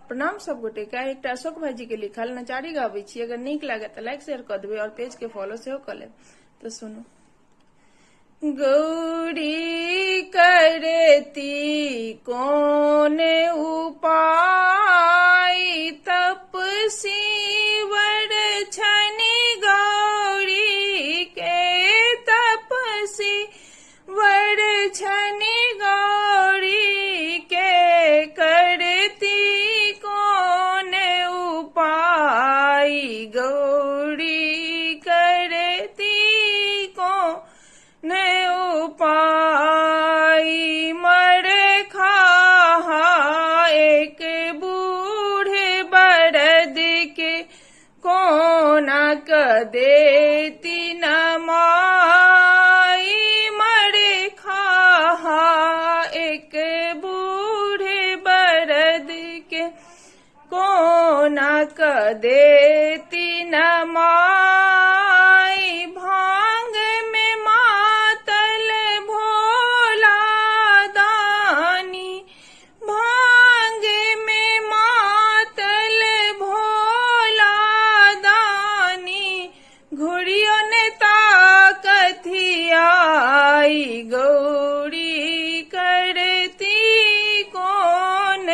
प्रणाम सब गोटे के। एक अशोक भाईजी के लिखल नचारी गावे छी। अगर नीक लागे तो लाइक शेयर कर देबे और पेज के फॉलो सेहो कर लेब। तो सुनो। गौरी करती कौन उपाय, तपसी वर छनि गौरी के, तपसी वर छनि गौरी के, करती कौन उपाय, गौरी करती कौन उपाय, मरे खाहा एक बूढ़े बरद के, कोना क देती नमाई, मरे खाहा एक बूढ़े बरद के, कोना क देती नमाई, भांग में मातल भोला दानी, भांग में मातल भोला दानी, घुड़ियों ने ताकथी आई, गौरी करती कौन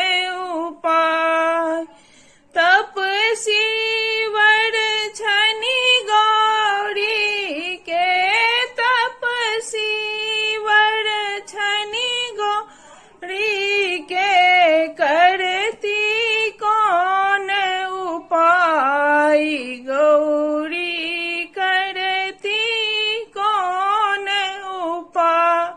उपाय, तपसी वर छनि गौरी के, तपसी वर छनि गौरी के, करती कौन उपाय, गौरी करती कौन उपाय,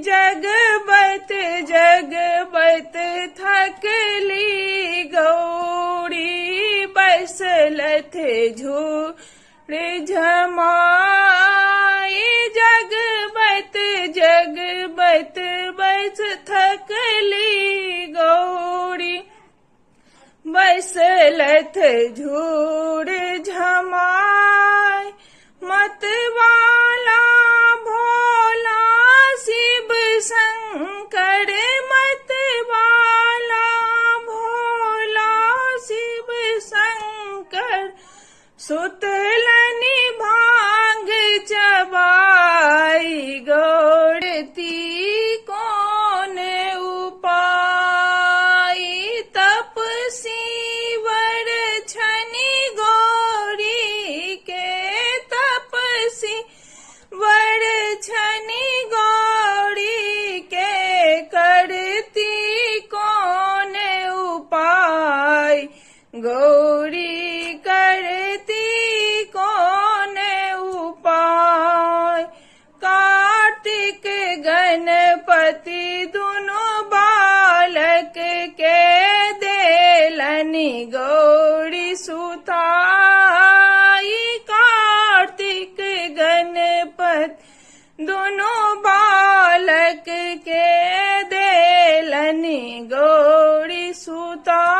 जगबत जगबत थकली गौरी, बसलथ झूर झमाई, जगबत जगबत बस थकली गौरी, बसलथ झूर झमाई, मतवाला भोला शिव शंकर, मतवाला भोला शिव शंकर, सुतलनि भांग चबाई, गौरती कौन उपाय, तपसी वर छनि गौरी के, तपसी वर छनि गौरी के, करती कौन उपाय, गौरी करती कौन उपाय, कार्तिक गणपति दुनो बालक के, देलनि गौरी सुताई, कार्तिक गणपति दोनों बालक के, देलनि गौरी सुता।